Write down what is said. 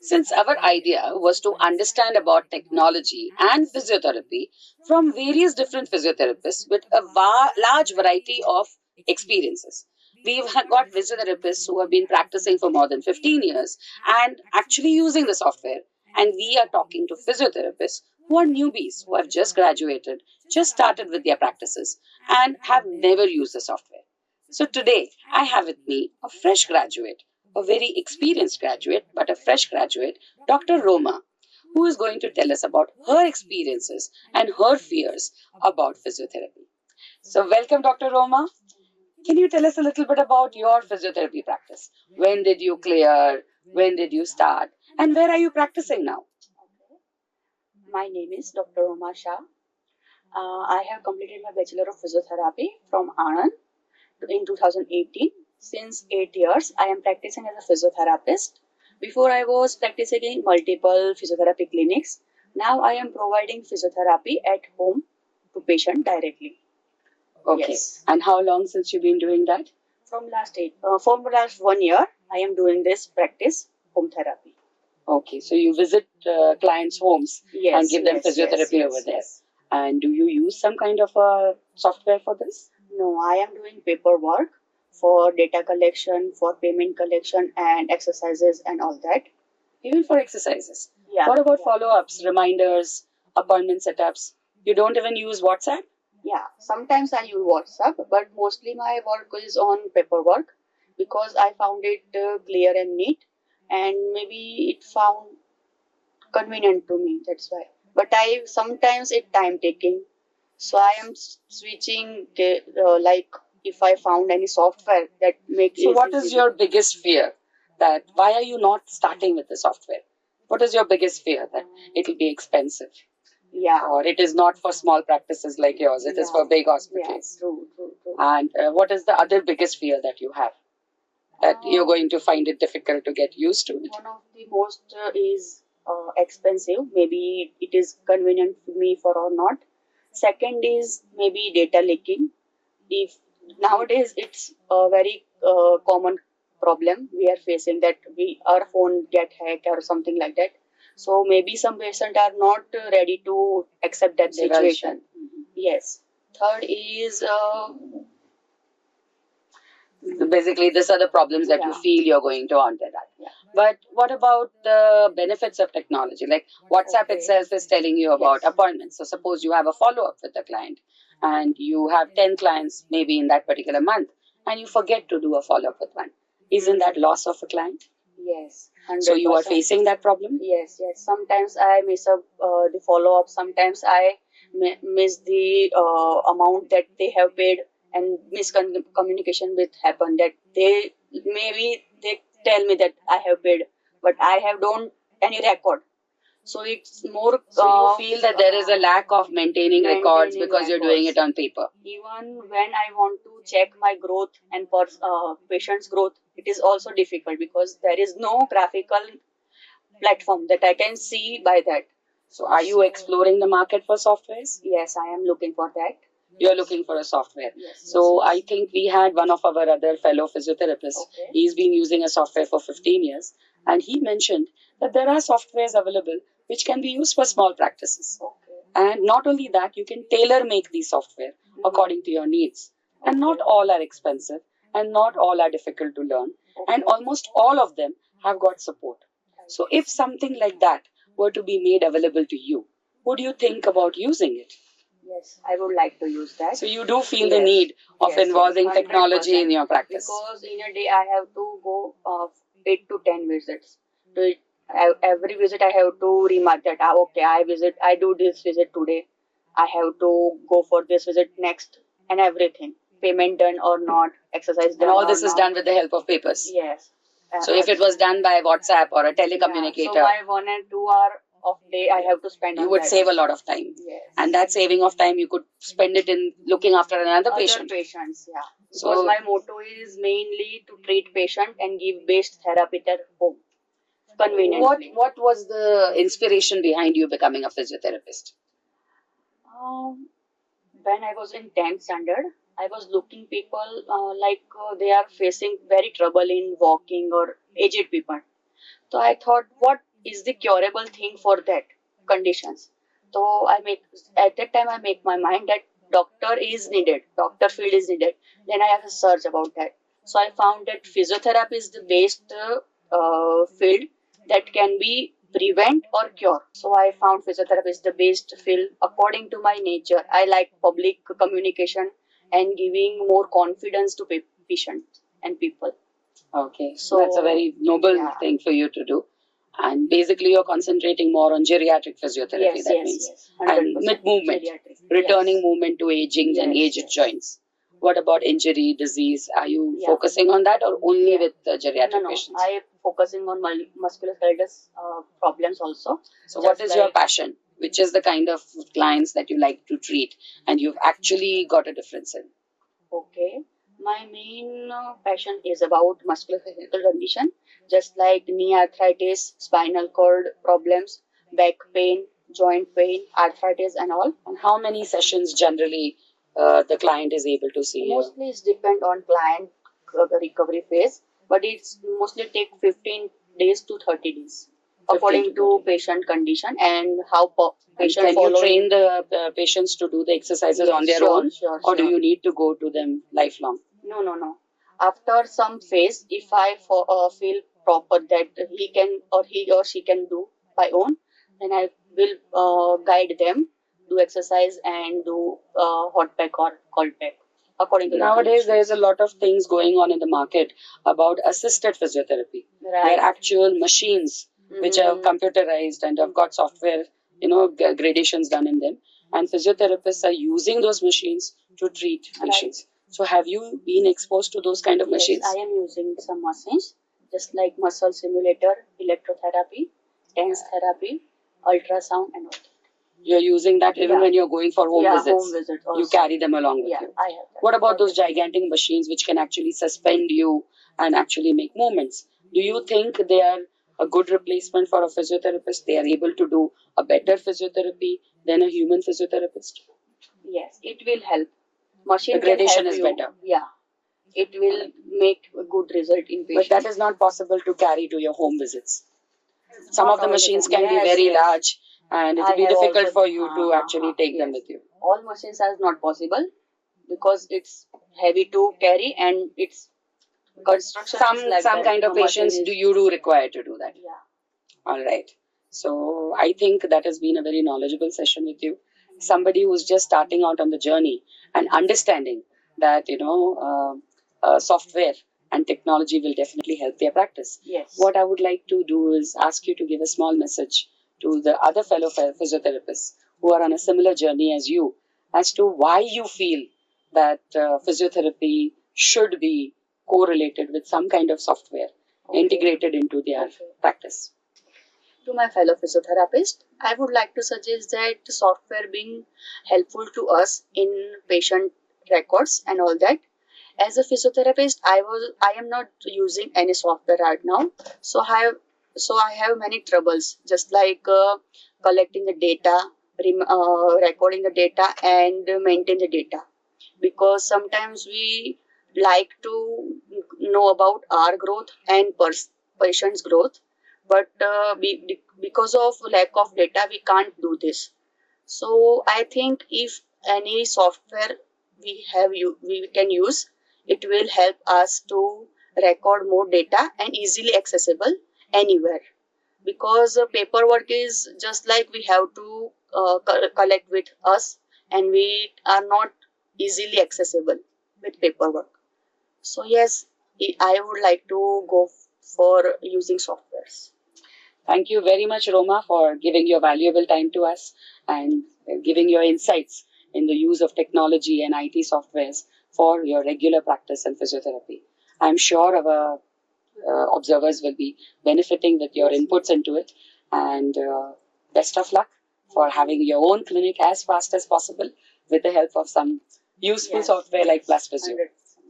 Since our idea was to understand about technology and physiotherapy from various different physiotherapists with a large variety of experiences. We've got physiotherapists who have been practicing for more than 15 years and actually using the software. And we are talking to physiotherapists who are newbies, who have just graduated, just started with their practices, and have never used the software. So today, I have with me a fresh graduate, a very experienced graduate, but a fresh graduate, Dr. Roma, who is going to tell us about her experiences and her fears about physiotherapy. So, welcome, Dr. Roma. Can you tell us a little bit about your physiotherapy practice? When did you clear? When did you start? And where are you practicing now? My name is Dr. Roma Shah. I have completed my Bachelor of Physiotherapy from Anand in 2018. Since 8 years, I am practicing as a physiotherapist. Before, I was practicing in multiple physiotherapy clinics. Now, I am providing physiotherapy at home to patient directly. Okay. Yes. And how long since you've been doing that? From last 1 year, I am doing this practice home therapy. Okay, so you visit clients' homes Yes, and give them yes, physiotherapy yes, over yes, there. yes. And do you use some kind of a software for this? No, I am doing paperwork for data collection, for payment collection, and exercises and all that. Even for exercises. Yeah. What about Yeah. follow-ups, reminders, appointment setups? You don't even use WhatsApp? Yeah, sometimes I use WhatsApp, but mostly my work is on paperwork because I found it clear and neat, and maybe it found convenient to me. That's why. But I sometimes it time taking, so I am switching like if I found any software that makes. So, what is your biggest fear? That why are you not starting with the software? What is your biggest fear? That it will be expensive, Yeah, or it is not for small practices like yours. It is for big hospitals. yeah, true. And what is the other biggest fear that you have? That you're going to find it difficult to get used to it? One of the most is expensive. Maybe it is convenient for me for or not. Second is maybe data leaking. If nowadays it's a very common problem we are facing that our phone get hacked or something like that. So maybe some patients are not ready to accept that situation. Yes. Third is So basically, these are the problems that you yeah. feel you're going to encounter that. Yeah. But what about the benefits of technology? Like WhatsApp Okay. itself is telling you about Yes. appointments. So suppose you have a follow up with the client and you have 10 clients maybe in that particular month and you forget to do a follow up with one. Isn't that loss of a client? Yes. 100%. So you are facing that problem? Yes, yes. Sometimes I miss up the follow up. Sometimes I miss the amount that they have paid, and miscommunication with happen that they maybe they tell me that I have paid, but I have don't any record. So it's more. So you feel that there is a lack of maintaining records Maintaining because you're doing records. it on paper. Even when I want to check my growth and patient's growth, it is also difficult because there is no graphical platform that I can see by that. So are you exploring the market for softwares? Yes, I am looking for that. You're looking for a software. Yes. So I think we had one of our other fellow physiotherapists. Okay. He's been using a software for 15 years. And he mentioned that there are softwares available which can be used for small practices. Okay. And not only that, you can tailor make the software according to your needs. And not all are expensive and not all are difficult to learn. And almost all of them have got support. So if something like that were to be made available to you, would you think about using it? Yes, I would like to use that. So you do feel the need of involving technology in your practice. Because in a day I have to go 8 to 10 visits. To every visit I have to remark that okay, I do this visit today. I have to go for this visit next and everything. Payment done or not, exercise done. And all or this is not. done with the help of papers. Yes. So if it was done by WhatsApp or a telecommunicator, so my 1 and 2 hour of day I have to spend you on would that. save a lot of time. Yes. And that saving of time you could spend it in looking after another Other patient. patients, yeah. So Because my motto is mainly to treat patient and give best therapy at home. Conveniently. What was the inspiration behind you becoming a physiotherapist? Um, when I was in 10th standard, I was looking people they are facing very trouble in walking or aged people. So I thought, what is the curable thing for that conditions. So I make at that time I make my mind that doctor is needed, doctor field is needed. Then I have a search about that. So I found that physiotherapy is the best field that can be prevent or cure. So I found physiotherapy is the best field according to my nature. I like public communication and giving more confidence to patients and people. Okay, so that's a very noble thing for you to do. And basically, you're concentrating more on geriatric physiotherapy, Yes, that yes, means. yes. And 100% mid movement, geriatric. returning Yes. movement to aging and Yes, aged yes. joints. What about injury, disease? Are you Yeah. focusing on that or only Yeah. with the geriatric No, patients? I am focusing on musculoskeletal problems also. So, what Just is your like passion? Which is the kind of clients that you like to treat and you've actually got a difference in? okay, my main passion is about musculoskeletal condition, just like knee arthritis, spinal cord problems, back pain, joint pain, arthritis, and all. And how many sessions generally the client is able to see you? Mostly it's depend on client recovery phase, but it's mostly take 15 days to 30 days according to patient condition and how And patient can you follow train it. the patients to do the exercises on their Sure, own, sure, or do sure. you need to go to them lifelong? No. After some phase, if I feel proper that he or she can do by own, then I will guide them, do exercise and do hot pack or cold pack according to the Nowadays, there is a conditions. lot of things going on in the market about assisted physiotherapy. They're Right. actual machines which are computerized and have got software, gradations done in them. And physiotherapists are using those machines to treat patients. So, have you been exposed to those kind of Yes, machines? I am using some machines, just like muscle simulator, electrotherapy, tense therapy, ultrasound, and all. You're using that even when you're going for home visits. Home visits also. You carry them along with you. I have that. What about those gigantic machines which can actually suspend you and actually make movements? Do you think they are a good replacement for a physiotherapist? They are able to do a better physiotherapy than a human physiotherapist? Yes, it will help. Machine The gradation can help is you. better. Yeah, it will make a good result in But patient. that is not possible to carry to your home visits. Some Not of the all the machines time. can be Yes, very yes. large and it will I be have difficult also for you to actually take them yes. with you. All machines are not possible because it's heavy to carry and it's construction is like Some that. kind of A machine patients is do you do require to do that. yeah. All right. So I think that has been a very knowledgeable session with you. Somebody who's just starting out on the journey and understanding that software and technology will definitely help their practice. Yes. What I would like to do is ask you to give a small message to the other fellow physiotherapists who are on a similar journey as you as to why you feel that physiotherapy should be correlated with some kind of software integrated into their practice. To my fellow physiotherapists, I would like to suggest that software being helpful to us in patient records and all that. As a physiotherapist, I am not using any software right now, so I have many troubles, just like collecting the data, recording the data, and maintain the data. Because sometimes we like to know about our growth and patient's growth, but because of lack of data we can't do this. So I think if any software we can use, it will help us to record more data and easily accessible anywhere. Because paperwork is just like we have to collect with us, and we are not easily accessible with paperwork. So yes, I would like to go for using softwares. Thank you very much, Roma, for giving your valuable time to us and giving your insights in the use of technology and IT softwares for your regular practice and physiotherapy. I'm sure our observers will be benefiting with your inputs into it. And best of luck for having your own clinic as fast as possible with the help of some useful software like PlusPhysio.